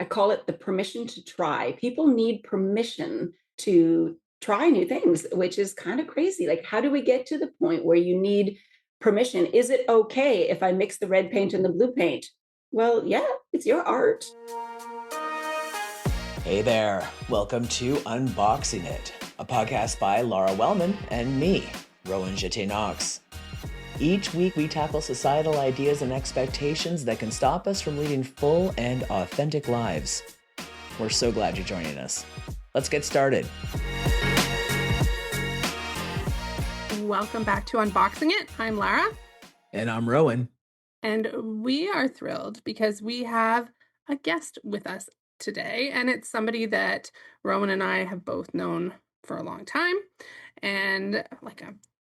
I call it the permission to try. People need permission to try new things, which is kind of crazy. Like, how do we get to the point where you need permission? Is it okay if I mix the red paint and the blue paint? Well, yeah, it's your art. Hey there, welcome to Unboxing It, a podcast by Lara Wellman and me, Rowan Knox. Each week we tackle societal ideas and expectations that can stop us from leading full and authentic lives. We're so glad you're joining us. Let's get started. Welcome back to Unboxing It. I'm Lara. And I'm Rowan. And we are thrilled because we have a guest with us today. And it's somebody that Rowan and I have both known for a long time. And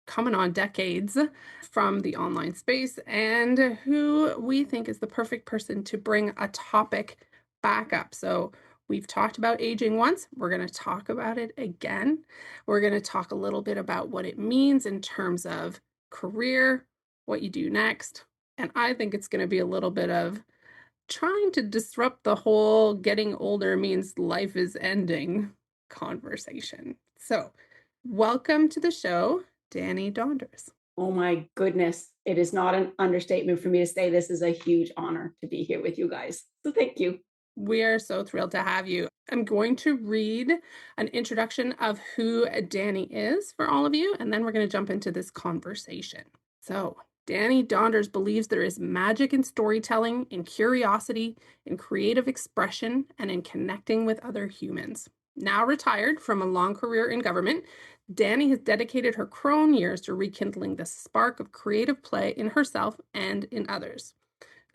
coming on decades from the online space, and who we think is the perfect person to bring a topic back up. So we've talked about aging once. We're going to talk about it again. We're going to talk a little bit about what it means in terms of career, what you do next. And I think it's going to be a little bit of trying to disrupt the whole getting older means life is ending conversation. So welcome to the show, Dani Donders. Oh my goodness. It is not an understatement for me to say this is a huge honor to be here with you guys. So thank you. We are so thrilled to have you. I'm going to read an introduction of who Dani is for all of you, and then we're going to jump into this conversation. So, Dani Donders believes there is magic in storytelling, in curiosity, in creative expression, and in connecting with other humans. Now retired from a long career in government, Dani has dedicated her crone years to rekindling the spark of creative play in herself and in others.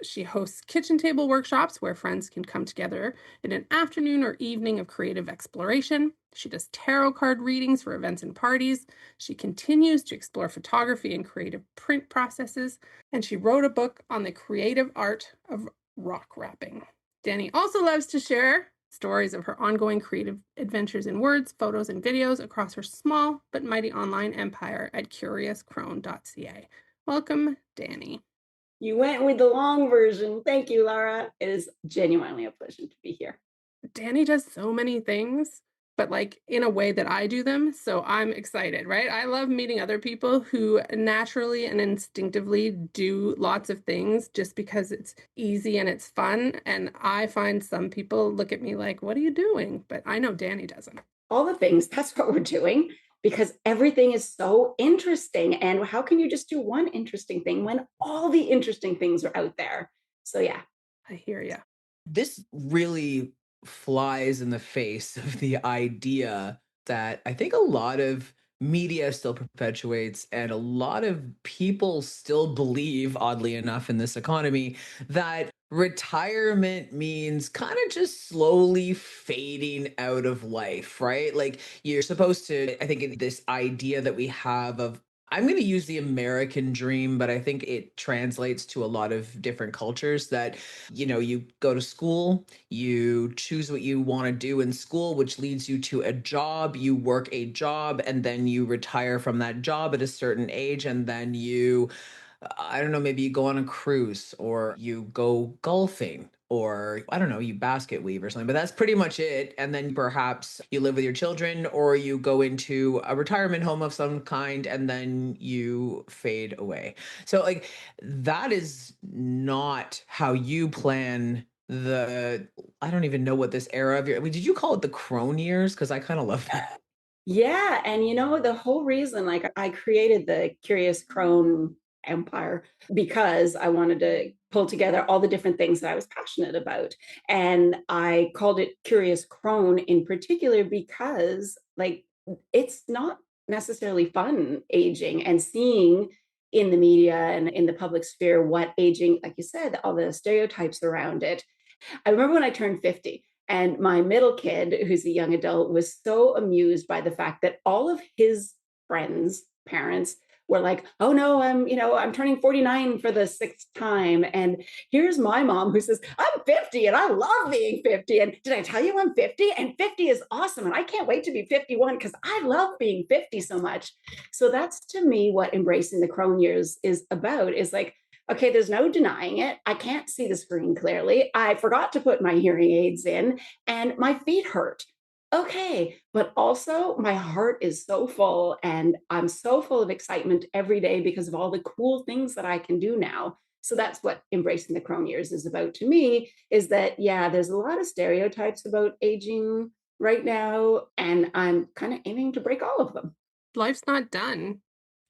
She hosts kitchen table workshops where friends can come together in an afternoon or evening of creative exploration. She does tarot card readings for events and parties. She continues to explore photography and creative print processes. And she wrote a book on the creative art of rock wrapping. Dani also loves to share stories of her ongoing creative adventures in words, photos, and videos across her small but mighty online empire at curiouscrone.ca. Welcome, Dani. You went with the long version. Thank you, Lara. It is genuinely a pleasure to be here. Dani does so many things, but in a way that I do them. So I'm excited, right? I love meeting other people who naturally and instinctively do lots of things just because it's easy and it's fun. And I find some people look at me like, what are you doing? But I know Dani doesn't. All the things, that's what we're doing, because everything is so interesting. And how can you just do one interesting thing when all the interesting things are out there? So yeah. I hear you. This really flies in the face of the idea that I think a lot of media still perpetuates and a lot of people still believe, oddly enough, in this economy, that retirement means kind of just slowly fading out of life, right? Like you're supposed to, I think this idea that we have of I'm going to use the American dream, but I think it translates to a lot of different cultures that, you go to school, you choose what you want to do in school, which leads you to a job, you work a job, and then you retire from that job at a certain age, and then I don't know, maybe you go on a cruise or you go golfing or I don't know, you basket weave or something, but that's pretty much it. And then perhaps you live with your children or you go into a retirement home of some kind and then you fade away. So that is not how you plan I don't even know what this era of your, did you call it the crone years? Because I kind of love that. Yeah. And the whole reason, I created the Curious Crone empire because I wanted to pull together all the different things that I was passionate about. And I called it Curious Crone in particular because it's not necessarily fun aging and seeing in the media and in the public sphere what aging, like you said, all the stereotypes around it. I remember when I turned 50 and my middle kid, who's a young adult, was so amused by the fact that all of his friends' parents were like, oh no, I'm turning 49 for the sixth time. And here's my mom who says, I'm 50 and I love being 50. And did I tell you I'm 50? And 50 is awesome. And I can't wait to be 51 because I love being 50 so much. So that's to me what embracing the crone years is about, is like, Okay, there's no denying it. I can't see the screen clearly. I forgot to put my hearing aids in and my feet hurt. Okay, but also my heart is so full and I'm so full of excitement every day because of all the cool things that I can do now. So that's what embracing the crone years is about to me, is that, yeah, there's a lot of stereotypes about aging right now, and I'm kind of aiming to break all of them. Life's not done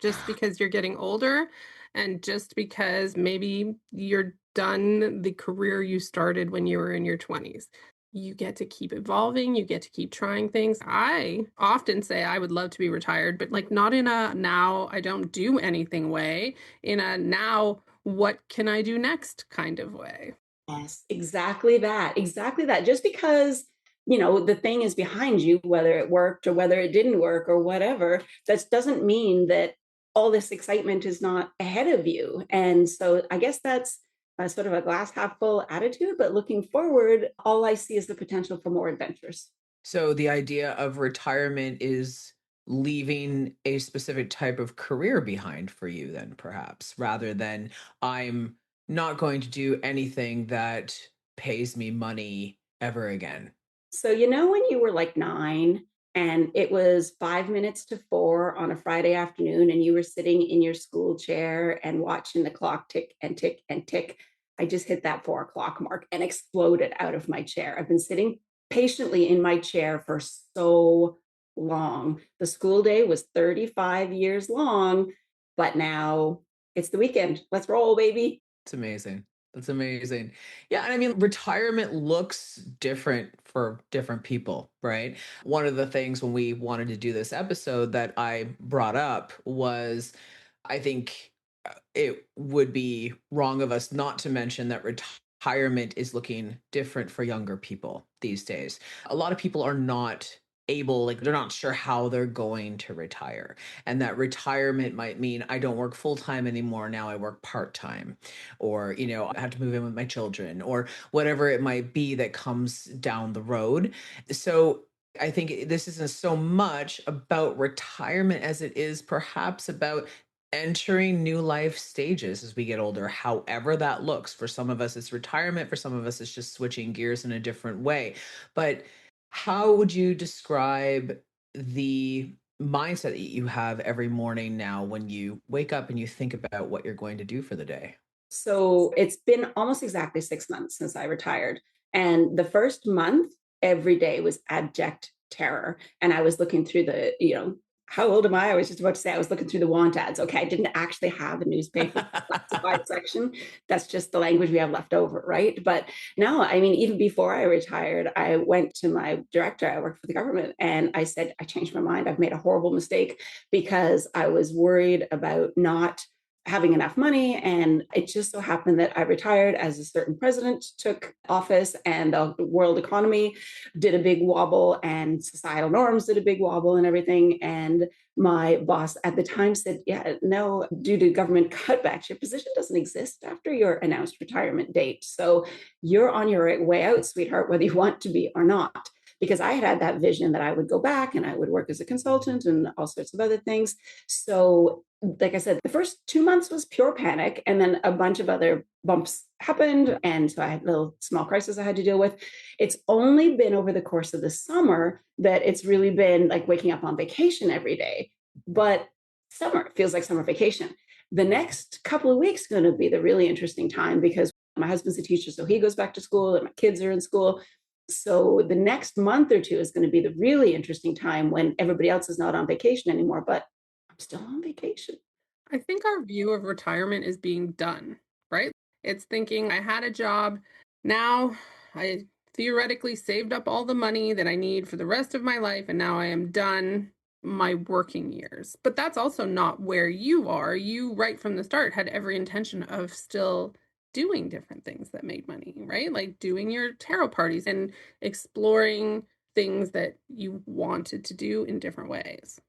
just because you're getting older and just because maybe you're done the career you started when you were in your 20s. You get to keep evolving, you get to keep trying things. I often say I would love to be retired, but like not in a now I don't do anything way, in a now what can I do next kind of way. Yes, exactly that. Exactly that. Just because, the thing is behind you, whether it worked or whether it didn't work or whatever, that doesn't mean that all this excitement is not ahead of you. And so I guess that's a sort of a glass half full attitude, but looking forward, all I see is the potential for more adventures. So the idea of retirement is leaving a specific type of career behind for you, then perhaps, rather than I'm not going to do anything that pays me money ever again. So, when you were like 9 and it was 5 minutes to 4 on a Friday afternoon and you were sitting in your school chair and watching the clock tick and tick and tick, I just hit that 4 o'clock mark and exploded out of my chair. I've been sitting patiently in my chair for so long. The school day was 35 years long, but now it's the weekend. Let's roll, baby. It's amazing. That's amazing. Yeah, and I mean, retirement looks different for different people, right? One of the things when we wanted to do this episode that I brought up was I think it would be wrong of us not to mention that retirement is looking different for younger people these days. A lot of people are not able, like, they're not sure how they're going to retire. And that retirement might mean I don't work full time anymore. Now I work part time, or, I have to move in with my children, or whatever it might be that comes down the road. So, I think this isn't so much about retirement as it is perhaps about entering new life stages as we get older, however that looks. For some of us, it's retirement. For some of us, it's just switching gears in a different way. But how would you describe the mindset that you have every morning now when you wake up and you think about what you're going to do for the day? So it's been almost exactly 6 months since I retired. And the first month, every day was abject terror. And I was looking through how old am I? I was just about to say I was looking through the want ads. Okay, I didn't actually have a newspaper classified section. That's just the language we have left over, right? But no, I mean, even before I retired, I went to my director. I worked for the government, and I said, I changed my mind. I've made a horrible mistake because I was worried about not having enough money. And it just so happened that I retired as a certain president took office, and the world economy did a big wobble, and societal norms did a big wobble, and everything. And my boss at the time said, yeah, no, due to government cutbacks, your position doesn't exist after your announced retirement date. So you're on your way out, sweetheart, whether you want to be or not. Because I had that vision that I would go back and I would work as a consultant and all sorts of other things. So, like I said, the first 2 months was pure panic, and then a bunch of other bumps happened. And so I had little small crises I had to deal with. It's only been over the course of the summer that it's really been like waking up on vacation every day. But summer feels like summer vacation. The next couple of weeks is going to be the really interesting time because my husband's a teacher, so he goes back to school and my kids are in school. So the next month or two is going to be the really interesting time when everybody else is not on vacation anymore, but I'm still on vacation. I think our view of retirement is being done, right? It's thinking I had a job. Now I theoretically saved up all the money that I need for the rest of my life, and now I am done my working years. But that's also not where you are. You, right from the start, had every intention of still doing different things that made money, right? Like doing your tarot parties and exploring things that you wanted to do in different ways.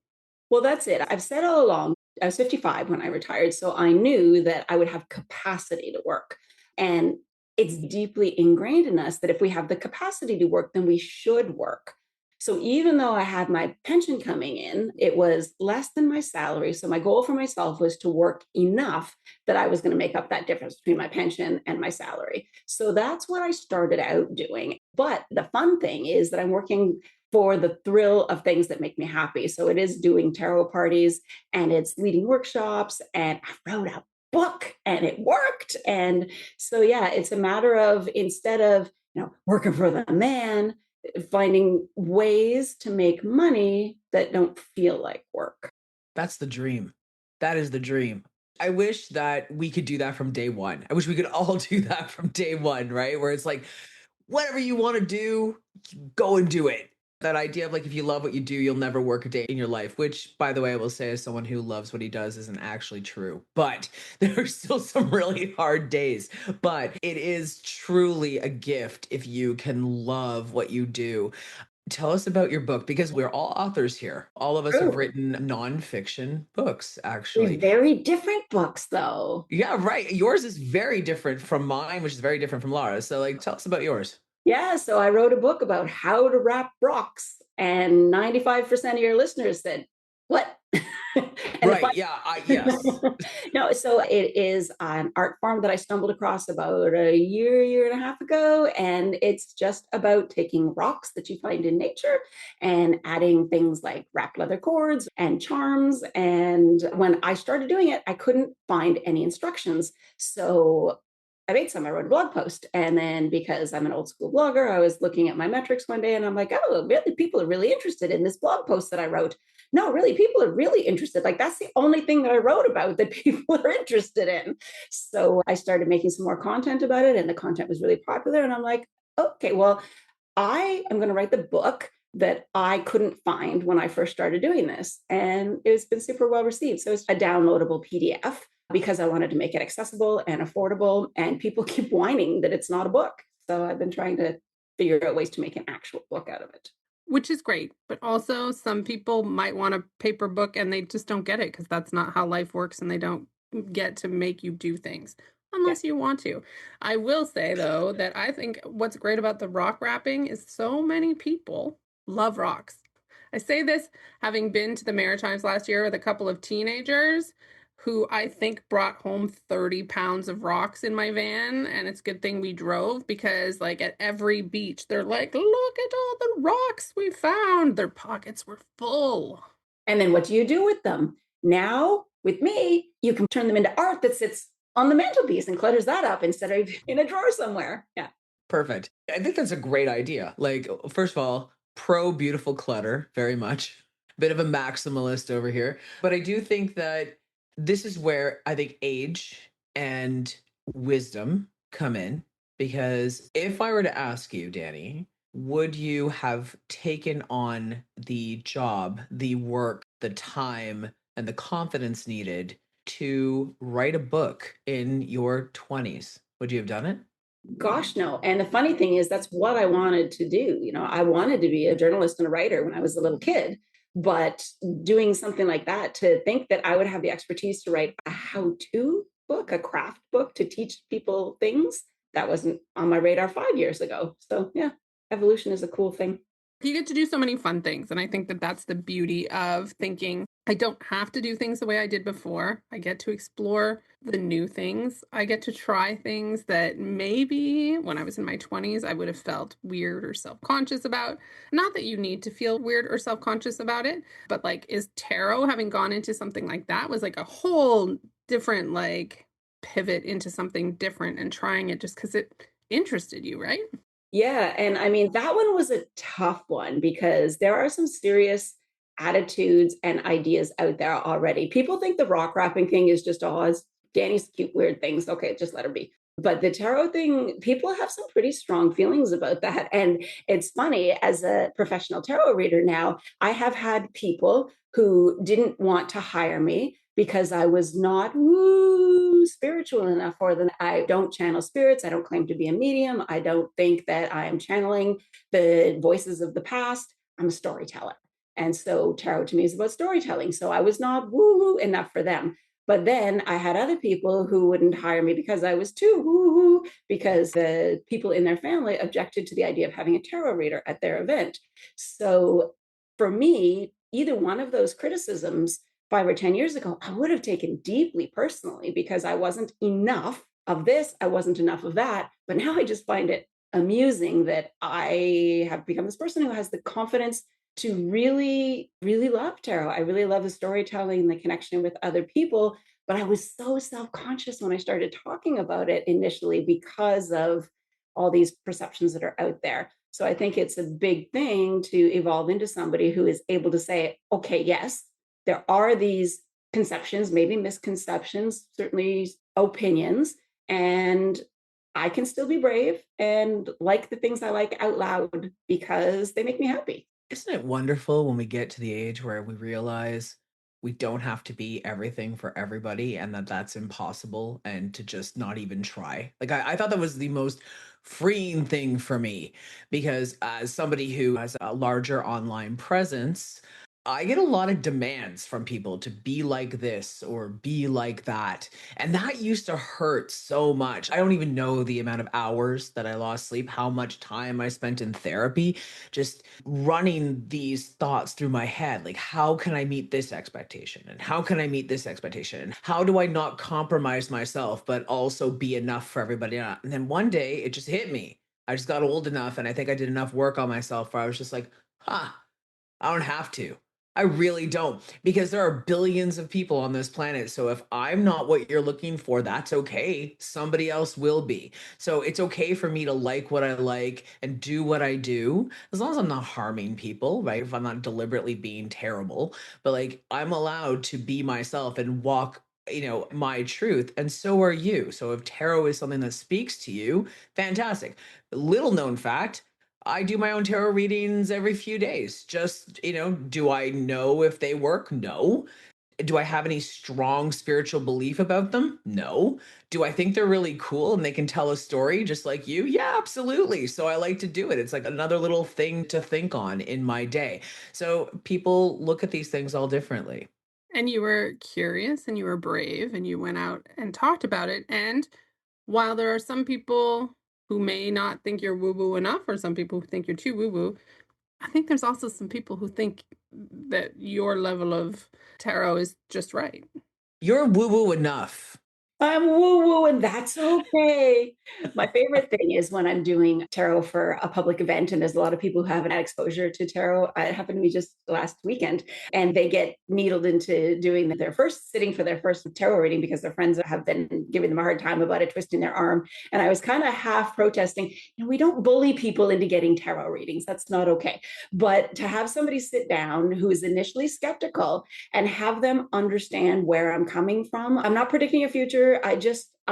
Well, that's it. I've said all along, I was 55 when I retired. So I knew that I would have capacity to work. And it's deeply ingrained in us that if we have the capacity to work, then we should work. So even though I had my pension coming in, it was less than my salary. So my goal for myself was to work enough that I was going to make up that difference between my pension and my salary. So that's what I started out doing. But the fun thing is that I'm working for the thrill of things that make me happy. So it is doing tarot parties and it's leading workshops, and I wrote a book and it worked. And so, yeah, it's a matter of, instead of, working for the man, finding ways to make money that don't feel like work. That's the dream. That is the dream. I wish that we could do that from day one. I wish we could all do that from day one, right? Where it's like, whatever you want to do, go and do it. That idea of like, if you love what you do, you'll never work a day in your life, which, by the way, I will say, as someone who loves what he does, isn't actually true. But there are still some really hard days. But it is truly a gift if you can love what you do. Tell us about your book, because we're all authors here. All of us have True. written nonfiction books, They're actually. very different books, though. Yeah, right. Yours is very different from mine, which is very different from Lara's. So, like, tell us about yours. Yeah, so I wrote a book about how to wrap rocks, and 95% of your listeners said, "What?" And the Right. Yeah. Yes. no, so it is an art form that I stumbled across about a year and a half ago, and it's just about taking rocks that you find in nature and adding things like wrapped leather cords and charms. And when I started doing it, I couldn't find any instructions, so I made some. I wrote a blog post. And then, because I'm an old school blogger, I was looking at my metrics one day and I'm like, oh, really? People are really interested in this blog post that I wrote. No, really, people are really interested. Like, that's the only thing that I wrote about that people are interested in. So I started making some more content about it, and the content was really popular. And I'm like, okay, well, I am going to write the book that I couldn't find when I first started doing this. And it's been super well received. So it's a downloadable PDF, because I wanted to make it accessible and affordable. And people keep whining that it's not a book. So I've been trying to figure out ways to make an actual book out of it. Which is great, but also some people might want a paper book and they just don't get it because that's not how life works, and they don't get to make you do things Yeah. unless you want to. I will say, though, that I think what's great about the rock wrapping is so many people love rocks. I say this having been to the Maritimes last year with a couple of teenagers who I think brought home 30 pounds of rocks in my van. And it's a good thing we drove, because like at every beach, they're like, look at all the rocks we found. Their pockets were full. And then what do you do with them? Now, with me, you can turn them into art that sits on the mantelpiece and clutters that up instead of in a drawer somewhere. Yeah. Perfect. I think that's a great idea. Like, first of all, pro beautiful clutter, very much. Bit of a maximalist over here. But I do think that this is where I think age and wisdom come in. Because if I were to ask you, Dani, would you have taken on the job, the work, the time, and the confidence needed to write a book in your 20s? Would you have done it? Gosh, no. And the funny thing is, that's what I wanted to do. I wanted to be a journalist and a writer when I was a little kid. But doing something like that, to think that I would have the expertise to write a how to book, a craft book to teach people things, that wasn't on my radar 5 years ago. So, yeah, evolution is a cool thing. You get to do so many fun things. And I think that that's the beauty of thinking, I don't have to do things the way I did before. I get to explore the new things. I get to try things that maybe when I was in my 20s, I would have felt weird or self-conscious about. Not that you need to feel weird or self-conscious about it, but like, is tarot, having gone into something like that, was like a whole different, like, pivot into something different and trying it just because it interested you, right? Yeah. And I mean, that one was a tough one, because there are some serious attitudes and ideas out there already. People think the rock wrapping thing is just, oh, it's Danny's cute, weird things. Okay, just let her be. But the tarot thing, people have some pretty strong feelings about that. And it's funny, as a professional tarot reader now, I have had people who didn't want to hire me because I was not spiritual enough for them. I don't channel spirits. I don't claim to be a medium. I don't think that I am channeling the voices of the past. I'm a storyteller. And so tarot to me is about storytelling. So I was not woo enough for them. But then I had other people who wouldn't hire me because I was too woo-woo, because the people in their family objected to the idea of having a tarot reader at their event. So for me, either one of those criticisms 5 or 10 years ago, I would have taken deeply personally because I wasn't enough of this, I wasn't enough of that. But now I just find it amusing that I have become this person who has the confidence to really, really love tarot. I really love the storytelling and the connection with other people. But I was so self conscious when I started talking about it initially because of all these perceptions that are out there. So I think it's a big thing to evolve into somebody who is able to say, okay, yes, there are these conceptions, maybe misconceptions, certainly opinions, and I can still be brave and like the things I like out loud because they make me happy. Isn't it wonderful when we get to the age where we realize we don't have to be everything for everybody and that that's impossible and to just not even try? Like, I thought that was the most freeing thing for me because as somebody who has a larger online presence, I get a lot of demands from people to be like this or be like that. And that used to hurt so much. I don't even know the amount of hours that I lost sleep, how much time I spent in therapy just running these thoughts through my head. Like, how can I meet this expectation? And how can I meet this expectation? And how do I not compromise myself, but also be enough for everybody else? And then one day it just hit me. I just got old enough and I think I did enough work on myself where I was just like, huh, I don't have to. I really don't, because there are billions of people on this planet. So if I'm not what you're looking for, that's okay. Somebody else will be. So it's okay for me to like what I like and do what I do, as long as I'm not harming people, right? If I'm not deliberately being terrible, but like I'm allowed to be myself and walk, my truth. And so are you. So if tarot is something that speaks to you, fantastic. Little known fact, I do my own tarot readings every few days. Just, do I know if they work? No. Do I have any strong spiritual belief about them? No. Do I think they're really cool and they can tell a story just like you? Yeah, absolutely. So I like to do it. It's like another little thing to think on in my day. So people look at these things all differently. And you were curious and you were brave and you went out and talked about it. And while there are some people who may not think you're woo woo enough, or some people who think you're too woo woo, I think there's also some people who think that your level of tarot is just right. You're woo woo enough. I'm woo woo, and that's okay. My favorite thing is when I'm doing tarot for a public event, and there's a lot of people who haven't had exposure to tarot. It happened to me just last weekend, and they get needled into doing their first sitting for their first tarot reading because their friends have been giving them a hard time about it, twisting their arm. And I was kind of half protesting, we don't bully people into getting tarot readings. That's not okay. But to have somebody sit down who is initially skeptical and have them understand where I'm coming from. I'm not predicting a future. I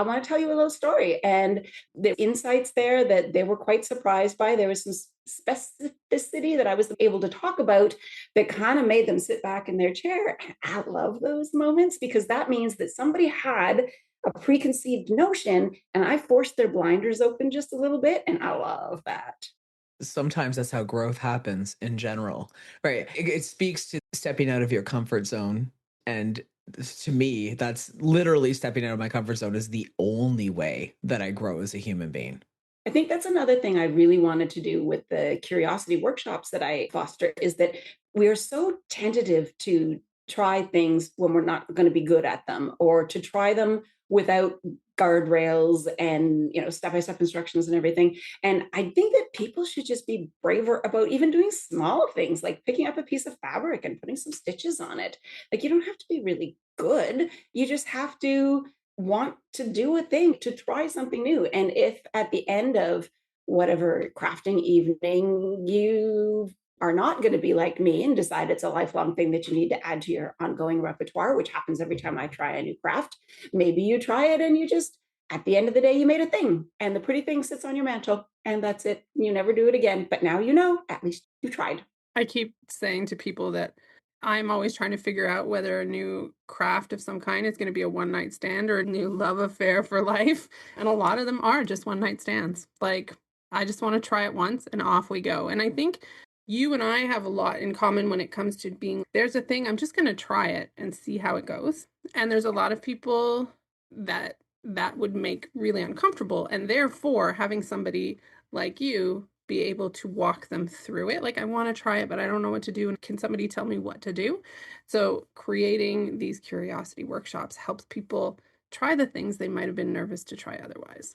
want to tell you a little story. And the insights there that they were quite surprised by, there was some specificity that I was able to talk about that kind of made them sit back in their chair. I love those moments because that means that somebody had a preconceived notion and I forced their blinders open just a little bit. And I love that. Sometimes that's how growth happens in general, right? It speaks to stepping out of your comfort zone. And to me, that's literally stepping out of my comfort zone is the only way that I grow as a human being. I think that's another thing I really wanted to do with the curiosity workshops that I foster is that we are so tentative to try things when we're not going to be good at them or to try them without guardrails and step-by-step instructions and everything. And I think that people should just be braver about even doing small things like picking up a piece of fabric and putting some stitches on it. Like, you don't have to be really good, you just have to want to do a thing, to try something new. And if at the end of whatever crafting evening, you are not going to be like me and decide it's a lifelong thing that you need to add to your ongoing repertoire, which happens every time I try a new craft, maybe you try it and you just, at the end of the day, you made a thing and the pretty thing sits on your mantle and that's it. You never do it again. But now at least you tried. I keep saying to people that I'm always trying to figure out whether a new craft of some kind is going to be a one night stand or a new love affair for life. And a lot of them are just one night stands. Like, I just want to try it once and off we go. And I think You and I have a lot in common when it comes to being, there's a thing, I'm just going to try it and see how it goes. And there's a lot of people that that would make really uncomfortable. And therefore, having somebody like you be able to walk them through it. Like, I want to try it, but I don't know what to do. And can somebody tell me what to do? So, creating these curiosity workshops helps people try the things they might have been nervous to try otherwise.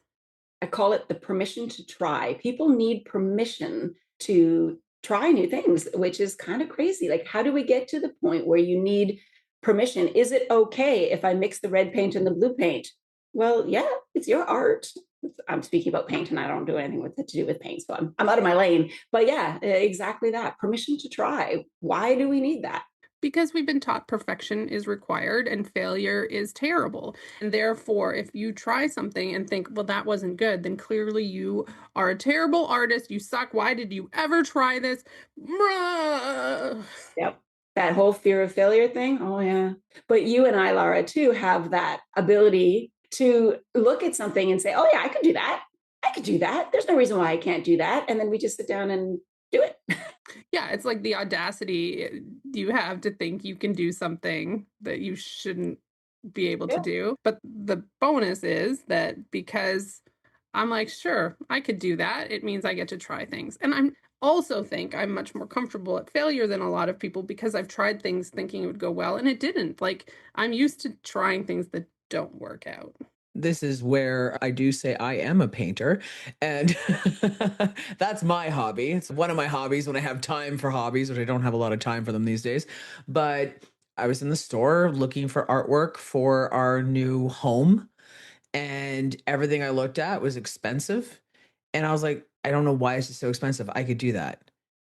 I call it the permission to try. People need permission to try new things, which is kind of crazy. Like, how do we get to the point where you need permission? Is it okay if I mix the red paint and the blue paint? Well, yeah, it's your art. I'm speaking about paint and I don't do anything with it to do with paint. So I'm out of my lane. But yeah, exactly that. Permission to try. Why do we need that? Because we've been taught perfection is required and failure is terrible. And therefore, if you try something and think, well, that wasn't good, then clearly you are a terrible artist. You suck. Why did you ever try this? Yep. That whole fear of failure thing. Oh, yeah. But you and I, Lara, too, have that ability to look at something and say, oh, yeah, I could do that. I could do that. There's no reason why I can't do that. And then we just sit down and do it. Yeah, it's like the audacity you have to think you can do something that you shouldn't be able to Yeah. do. But the bonus is that because I'm like, sure, I could do that, it means I get to try things. And I'm also think I'm much more comfortable at failure than a lot of people because I've tried things thinking it would go well and it didn't. Like, I'm used to trying things that don't work out. This is where I do say I am a painter, and that's my hobby. It's one of my hobbies when I have time for hobbies, which I don't have a lot of time for them these days. But I was in the store looking for artwork for our new home, and everything I looked at was expensive. And I was like, I don't know why it's so expensive. I could do that.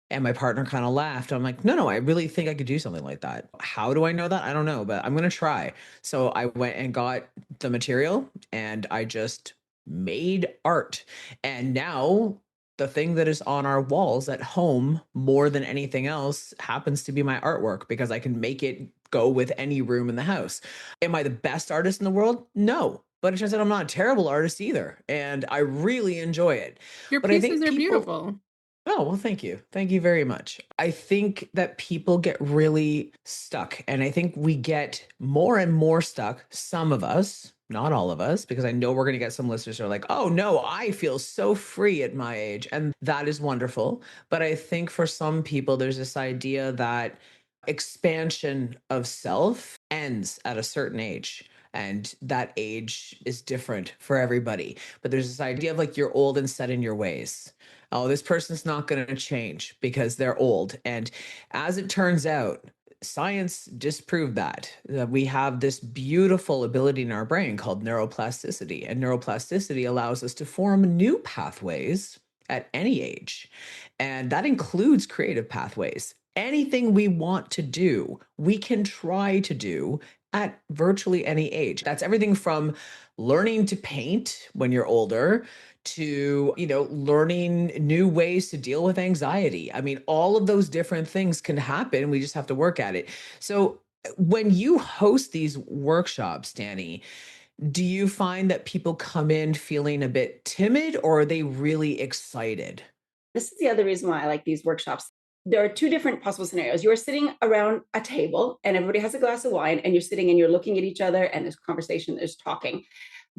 And my partner kind of laughed. I'm like, no, no, I really think I could do something like that. How do I know that? I don't know, but I'm going to try. So I went and got the material and I just made art. And now the thing that is on our walls at home more than anything else happens to be my artwork because I can make it go with any room in the house. Am I the best artist in the world? No. But it turns out I'm not a terrible artist either. And I really enjoy it. Your But I pieces think are people, beautiful. oh, well, thank you. Thank you very much. I think that people get really stuck. And I think we get more and more stuck, some of us, not all of us, because I know we're going to get some listeners who are like, oh, no, I feel so free at my age. And that is wonderful. But I think for some people, there's this idea that expansion of self ends at a certain age. And that age is different for everybody. But there's this idea of like you're old and set in your ways. Oh, this person's not going to change because they're old. And as it turns out, science disproved that we have this beautiful ability in our brain called neuroplasticity. And neuroplasticity allows us to form new pathways at any age. And that includes creative pathways. Anything we want to do, we can try to do at virtually any age. That's everything from learning to paint when you're older to, learning new ways to deal with anxiety. I mean, all of those different things can happen. We just have to work at it. So, when you host these workshops, Dani, do you find that people come in feeling a bit timid or are they really excited? This is the other reason why I like these workshops. There are two different possible scenarios. You're sitting around a table and everybody has a glass of wine and you're sitting and you're looking at each other and this conversation is talking.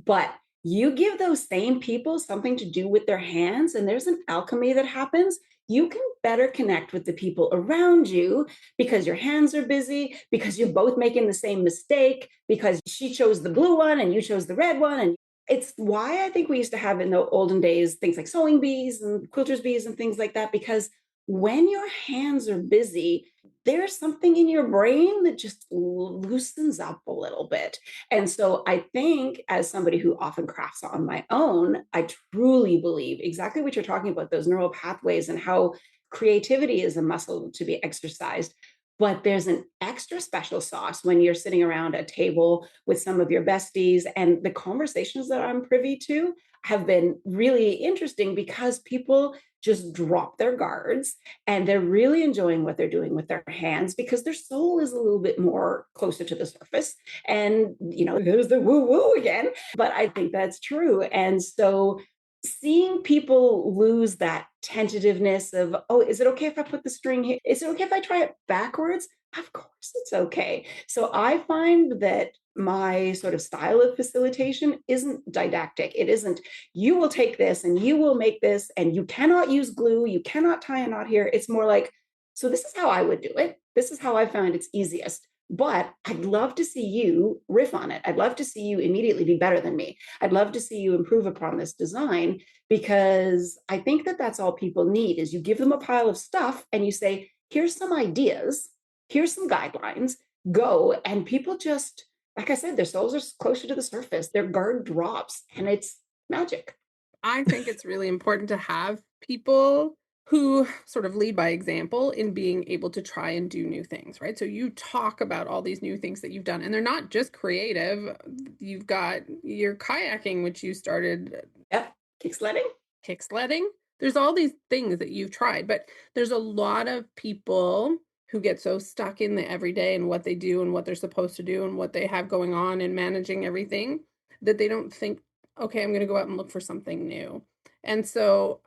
But you give those same people something to do with their hands and there's an alchemy that happens. You can better connect with the people around you because your hands are busy, because you're both making the same mistake, because she chose the blue one and you chose the red one. And it's why I think we used to have in the olden days things like sewing bees and quilters bees and things like that, because when your hands are busy, there's something in your brain that just loosens up a little bit. And so I think, as somebody who often crafts on my own, I truly believe exactly what you're talking about, those neural pathways and how creativity is a muscle to be exercised. But there's an extra special sauce when you're sitting around a table with some of your besties. And the conversations that I'm privy to have been really interesting because people just drop their guards and they're really enjoying what they're doing with their hands because their soul is a little bit more closer to the surface. And, there's the woo woo again. But I think that's true. And so seeing people lose that tentativeness of, oh, is it okay if I put the string here? Is it okay if I try it backwards? Of course it's okay. So I find that my sort of style of facilitation isn't didactic. It isn't, you will take this and you will make this, and you cannot use glue, you cannot tie a knot here. It's more like, so this is how I would do it. This is how I find it's easiest. But I'd love to see you riff on it. I'd love to see you immediately be better than me. I'd love to see you improve upon this design, because I think that that's all people need is you give them a pile of stuff and you say, here's some ideas, here's some guidelines, go. And people just, like I said, their souls are closer to the surface, their guard drops, and it's magic. I think it's really important to have people who sort of lead by example in being able to try and do new things, right? So you talk about all these new things that you've done, and they're not just creative. You've got your kayaking, which you started, Yep. Kick sledding. kick sledding. There's all these things that you've tried, but there's a lot of people who get so stuck in the everyday and what they do and what they're supposed to do and what they have going on and managing everything that they don't think, okay, I'm going to go out and look for something new. And so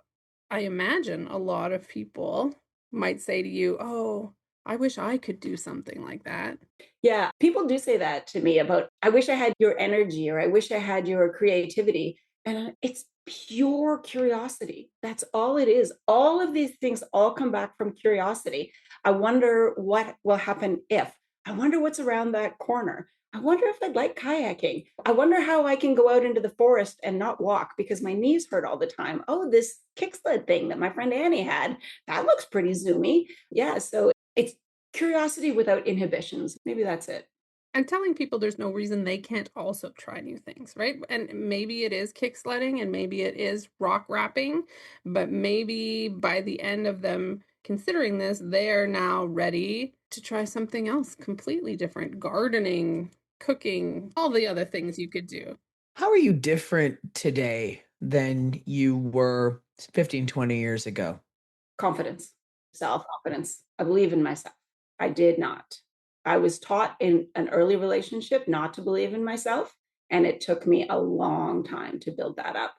I imagine a lot of people might say to you, oh, I wish I could do something like that. Yeah, people do say that to me about, I wish I had your energy, or I wish I had your creativity. And it's pure curiosity. That's all it is. All of these things all come back from curiosity. I wonder what will happen if. I wonder what's around that corner. I wonder if I'd like kayaking. I wonder how I can go out into the forest and not walk because my knees hurt all the time. Oh, this kick sled thing that my friend Annie had, that looks pretty zoomy. Yeah, so it's curiosity without inhibitions. Maybe that's it. And telling people there's no reason they can't also try new things, right? And maybe it is kick sledding and maybe it is rock rapping, but maybe by the end of them considering this, they are now ready to try something else completely different: gardening, cooking, all the other things you could do. How are you different today than you were 15, 20 years ago? Confidence, self confidence. I believe in myself. I did not. I was taught in an early relationship not to believe in myself. And it took me a long time to build that up.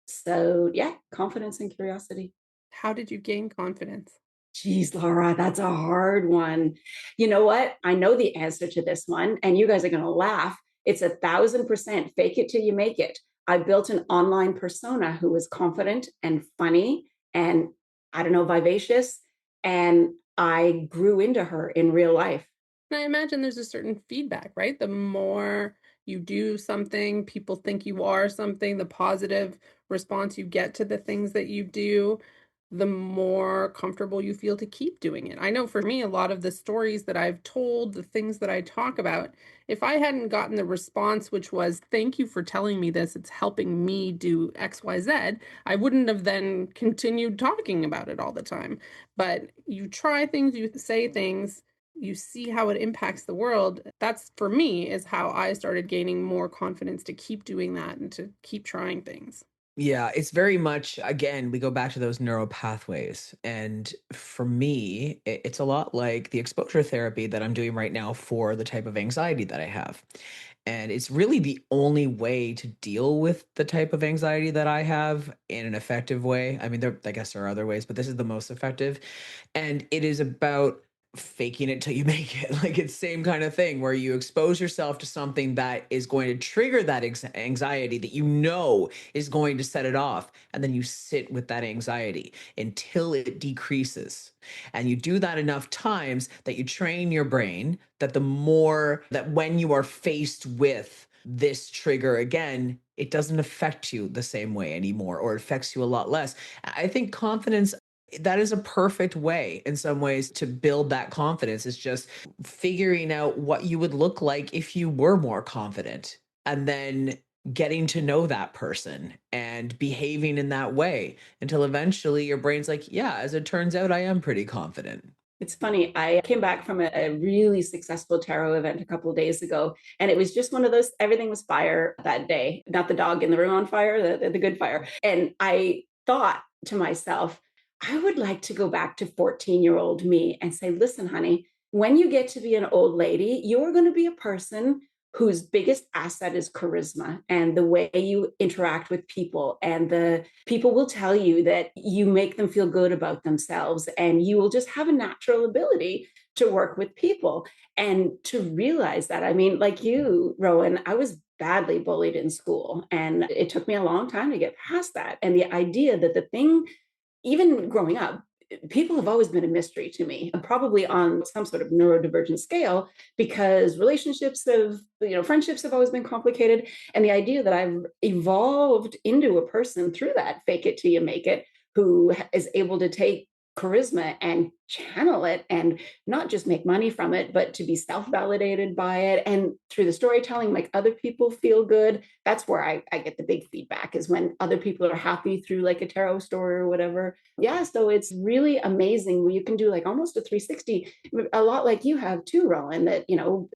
So, yeah, confidence and curiosity. How did you gain confidence? Geez, Laura, that's a hard one. You know what? I know the answer to this one, and you guys are going to laugh. It's 1,000% fake it till you make it. I built an online persona who was confident and funny and, I don't know, vivacious. And I grew into her in real life. And I imagine there's a certain feedback, right? The more you do something, people think you are something, the positive response you get to the things that you do, the more comfortable you feel to keep doing it. I know for me, a lot of the stories that I've told, the things that I talk about, if I hadn't gotten the response, which was, thank you for telling me this, it's helping me do XYZ, I wouldn't have then continued talking about it all the time. But you try things, you say things, you see how it impacts the world. That's, for me, is how I started gaining more confidence to keep doing that and to keep trying things. Yeah, it's very much, again, we go back to those neural pathways. And for me, it's a lot like the exposure therapy that I'm doing right now for the type of anxiety that I have. And it's really the only way to deal with the type of anxiety that I have in an effective way. I mean, I guess there are other ways, but this is the most effective. And it is about faking it till you make it. Like, it's same kind of thing where you expose yourself to something that is going to trigger that anxiety that you know is going to set it off, and then you sit with that anxiety until it decreases. And you do that enough times that you train your brain that the more that when you are faced with this trigger again, it doesn't affect you the same way anymore, or it affects you a lot less. I think confidence, that is a perfect way in some ways to build that confidence. Is just figuring out what you would look like if you were more confident, and then getting to know that person and behaving in that way until eventually your brain's like, yeah, as it turns out, I am pretty confident. It's funny. I came back from a really successful tarot event a couple of days ago, and it was just one of those, everything was fire that day, not the dog in the room on fire, the good fire. And I thought to myself, I would like to go back to 14-year-old me and say, listen, honey, when you get to be an old lady, you're going to be a person whose biggest asset is charisma and the way you interact with people. And the people will tell you that you make them feel good about themselves, and you will just have a natural ability to work with people. And to realize that, I mean, like you, Rowan, I was badly bullied in school, and it took me a long time to get past that. And the idea that the thing, even growing up, people have always been a mystery to me, and probably on some sort of neurodivergent scale, because relationships have, friendships have always been complicated. And the idea that I've evolved into a person through that fake it till you make it, who is able to take charisma and channel it, and not just make money from it, but to be self-validated by it, and through the storytelling make other people feel good. That's where I get the big feedback, is when other people are happy through like a tarot story or whatever. Yeah, so it's really amazing where you can do like almost a 360, a lot like you have too, Rowan, that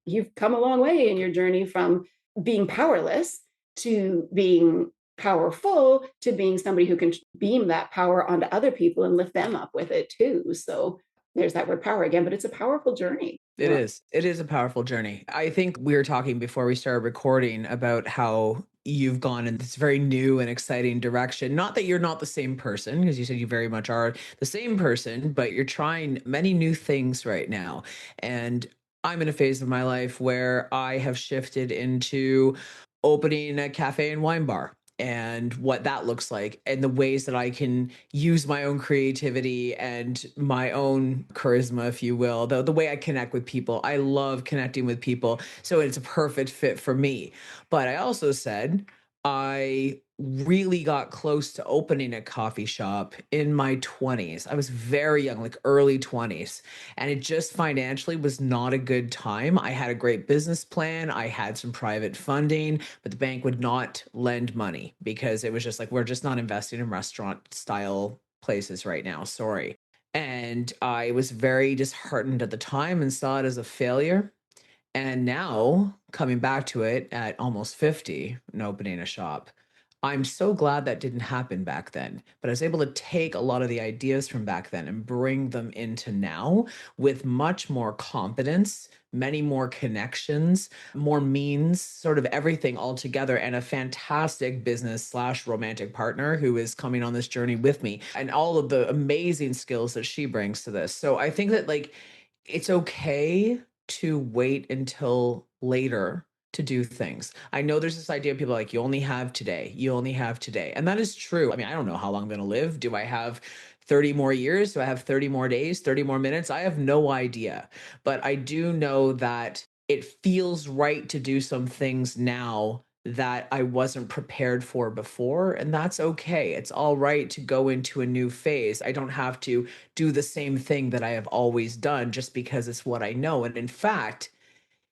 you've come a long way in your journey from being powerless to being powerful, to being somebody who can beam that power onto other people and lift them up with it too. So there's that word power again, but it's a powerful journey. It is. It is a powerful journey. I think we were talking before we started recording about how you've gone in this very new and exciting direction. Not that you're not the same person, because you said you very much are the same person, but you're trying many new things right now. And I'm in a phase of my life where I have shifted into opening a cafe and wine bar, and what that looks like, and the ways that I can use my own creativity and my own charisma, if you will, the way I connect with people. I love connecting with people. So it's a perfect fit for me. But I also said I really got close to opening a coffee shop in my 20s. I was very young, like early 20s, and it just financially was not a good time. I had a great business plan, I had some private funding, but the bank would not lend money because it was just like, we're just not investing in restaurant style places right now. Sorry. And I was very disheartened at the time and saw it as a failure. And now, coming back to it at almost 50 and opening a shop, I'm so glad that didn't happen back then. But I was able to take a lot of the ideas from back then and bring them into now with much more confidence, many more connections, more means, sort of everything all together, and a fantastic business slash romantic partner who is coming on this journey with me, and all of the amazing skills that she brings to this. So I think that, like, it's okay to wait until later to do things. I know there's this idea of people like, you only have today, you only have today. And that is true. I mean, I don't know how long I'm going to live. Do I have 30 more years? Do I have 30 more days, 30 more minutes? I have no idea. But I do know that it feels right to do some things now that I wasn't prepared for before. And that's okay. It's all right to go into a new phase. I don't have to do the same thing that I have always done just because it's what I know. And in fact,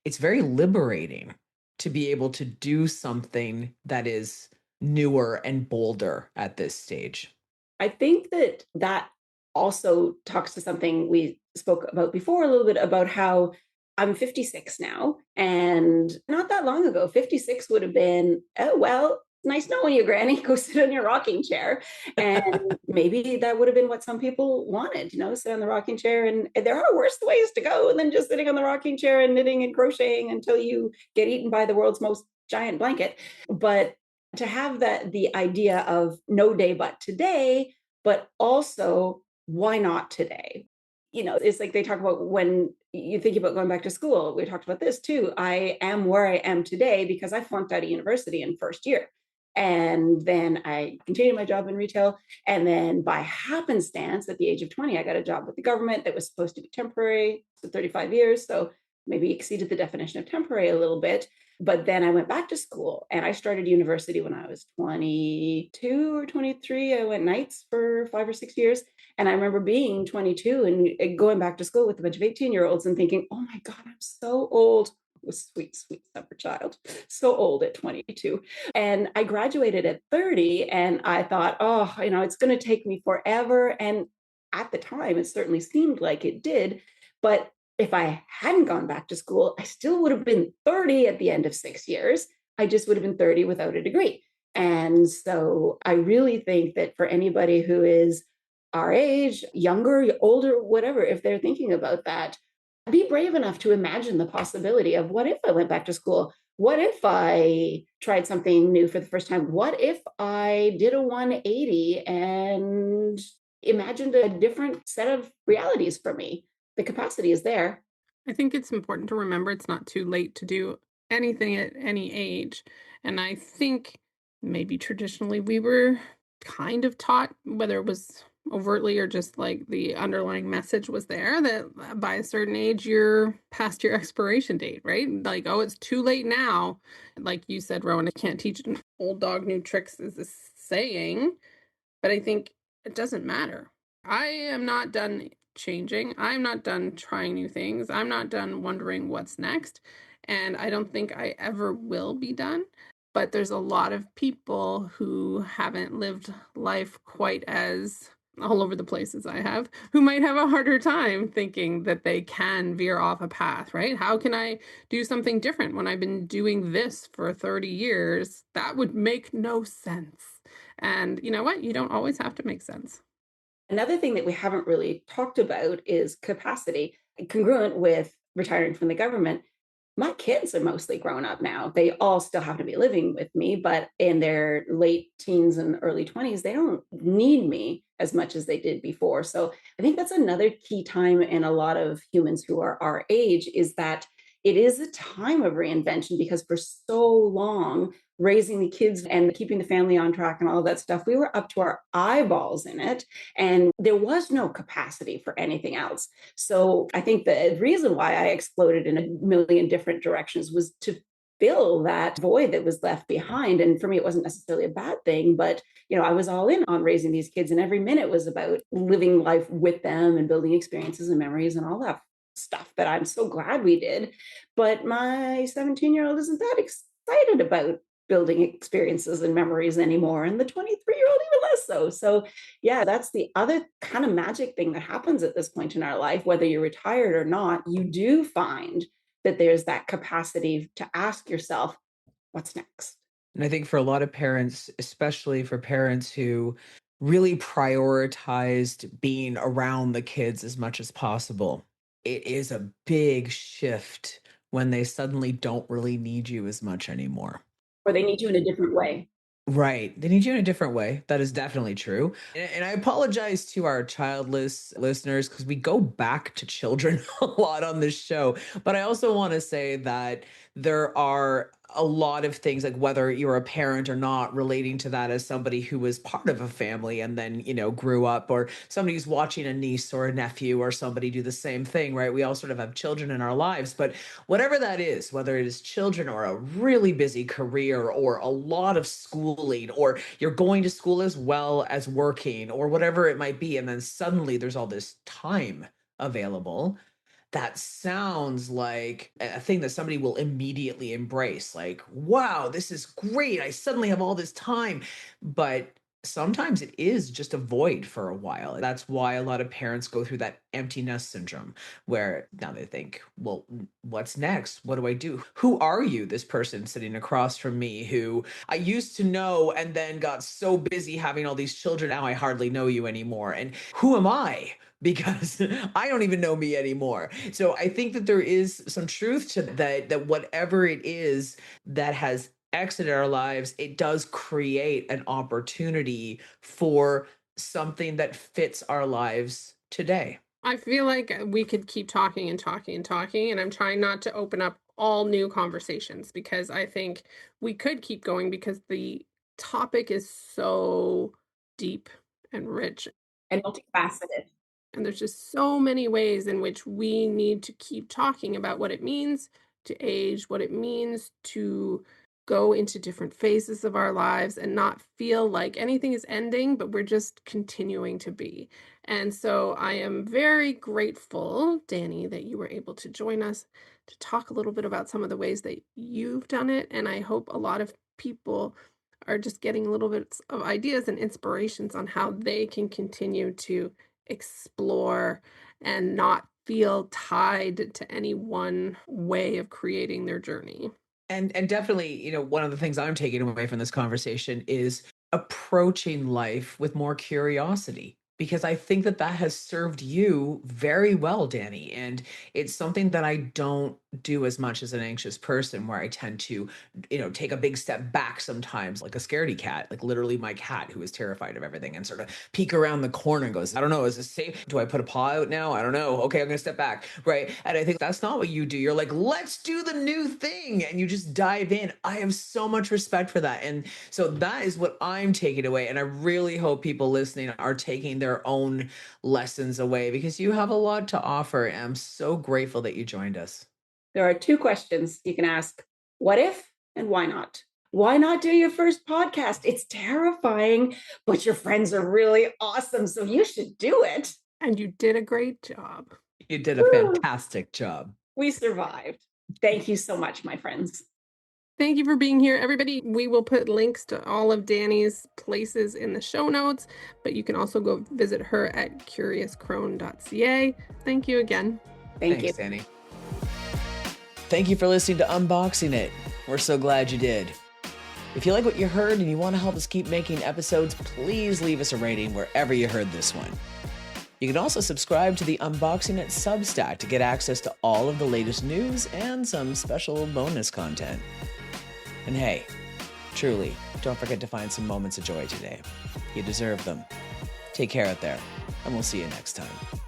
it's very liberating to be able to do something that is newer and bolder at this stage. I think that that also talks to something we spoke about before a little bit, about how I'm 56 now. And not that long ago, 56 would have been, oh, well, nice knowing you, Granny. Go sit in your rocking chair. And maybe that would have been what some people wanted, sit on the rocking chair. And there are worse ways to go than just sitting on the rocking chair and knitting and crocheting until you get eaten by the world's most giant blanket. But to have the idea of no day but today, but also why not today? It's like they talk about when you think about going back to school. We talked about this too. I am where I am today because I flunked out of university in first year. And then I continued my job in retail. And then by happenstance, at the age of 20, I got a job with the government that was supposed to be temporary for 35 years. So maybe exceeded the definition of temporary a little bit. But then I went back to school, and I started university when I was 22 or 23. I went nights for 5 or 6 years. And I remember being 22 and going back to school with a bunch of 18-year-olds and thinking, oh my God, I'm so old. I was sweet, sweet summer child, so old at 22. And I graduated at 30, and I thought, oh, it's going to take me forever. And at the time, it certainly seemed like it did. But if I hadn't gone back to school, I still would have been 30 at the end of 6 years. I just would have been 30 without a degree. And so I really think that for anybody who is our age, younger, older, whatever, if they're thinking about that, Be brave enough to imagine the possibility of, what if I went back to school? What if I tried something new for the first time? What if I did a 180 and imagined a different set of realities for me? The capacity is there. I think it's important to remember it's not too late to do anything at any age. And I think maybe traditionally we were kind of taught, whether it was overtly or just like the underlying message was there, that by a certain age you're past your expiration date, right? Like, oh, it's too late now. Like you said, Rowan, I can't teach an old dog new tricks is a saying, but I think it doesn't matter. I am not done changing. I'm not done trying new things. I'm not done wondering what's next. And I don't think I ever will be done. But there's a lot of people who haven't lived life quite as all over the place as I have, who might have a harder time thinking that they can veer off a path, right? How can I do something different when I've been doing this for 30 years? That would make no sense. And you know what? You don't always have to make sense. Another thing that we haven't really talked about is capacity. Congruent with retiring from the government, my kids are mostly grown up now. They all still have to be living with me, but in their late teens and early 20s, they don't need me as much as they did before. So I think that's another key time in a lot of humans who are our age, is that it is a time of reinvention, because for so long, raising the kids and keeping the family on track and all of that stuff, we were up to our eyeballs in it. And there was no capacity for anything else. So I think the reason why I exploded in a million different directions was to fill that void that was left behind. And for me, it wasn't necessarily a bad thing, but I was all in on raising these kids, and every minute was about living life with them and building experiences and memories and all that stuff that I'm so glad we did. But my 17-year-old isn't that excited about building experiences and memories anymore, and the 23-year-old even less so. So yeah, that's the other kind of magic thing that happens at this point in our life. Whether you're retired or not, you do find that there's that capacity to ask yourself, what's next? And I think for a lot of parents, especially for parents who really prioritized being around the kids as much as possible, it is a big shift when they suddenly don't really need you as much anymore. Or they need you in a different way. Right. They need you in a different way. That is definitely true. And I apologize to our childless listeners because we go back to children a lot on this show. But I also want to say that there are a lot of things, like whether you're a parent or not, relating to that as somebody who was part of a family and then, grew up, or somebody who's watching a niece or a nephew or somebody do the same thing, right? We all sort of have children in our lives. But whatever that is, whether it is children or a really busy career or a lot of schooling, or you're going to school as well as working or whatever it might be, and then suddenly there's all this time available, that sounds like a thing that somebody will immediately embrace. Like, wow, this is great. I suddenly have all this time. But sometimes it is just a void for a while. That's why a lot of parents go through that empty nest syndrome, where now they think, well, what's next? What do I do? Who are you, this person sitting across from me who I used to know and then got so busy having all these children, now I hardly know you anymore? And who am I? Because I don't even know me anymore. So I think that there is some truth to that whatever it is that has exited our lives, it does create an opportunity for something that fits our lives today. I feel like we could keep talking and talking and talking, and I'm trying not to open up all new conversations because I think we could keep going because the topic is so deep and rich. And multifaceted. And there's just so many ways in which we need to keep talking about what it means to age, what it means to go into different phases of our lives and not feel like anything is ending, but we're just continuing to be. And so I am very grateful, Dani, that you were able to join us to talk a little bit about some of the ways that you've done it. And I hope a lot of people are just getting a little bit of ideas and inspirations on how they can continue to explore and not feel tied to any one way of creating their journey. And definitely, one of the things I'm taking away from this conversation is approaching life with more curiosity. because I think that that has served you very well, Dani. And it's something that I don't do as much as an anxious person, where I tend to, take a big step back sometimes, like a scaredy cat, like literally my cat who is terrified of everything, and sort of peek around the corner and goes, I don't know, is this safe? Do I put a paw out now? I don't know. Okay, I'm going to step back. Right. And I think that's not what you do. You're like, let's do the new thing. And you just dive in. I have so much respect for that. And so that is what I'm taking away. And I really hope people listening are taking their own lessons away, because you have a lot to offer. And I'm so grateful that you joined us. There are two questions you can ask: what if and why not? Why not do your first podcast? It's terrifying, but your friends are really awesome, so you should do it. And you did a great job. You did a Woo! fantastic job. We survived. Thank you so much, my friends. Thank you for being here, everybody. We will put links to all of Dani's places in the show notes, but you can also go visit her at curiouscrone.ca. Thank you again. Thanks, you, Dani. Thank you for listening to Unboxing It. We're so glad you did. If you like what you heard and you want to help us keep making episodes, please leave us a rating wherever you heard this one. You can also subscribe to the Unboxing It Substack to get access to all of the latest news and some special bonus content. And hey, truly, don't forget to find some moments of joy today. You deserve them. Take care out there, and we'll see you next time.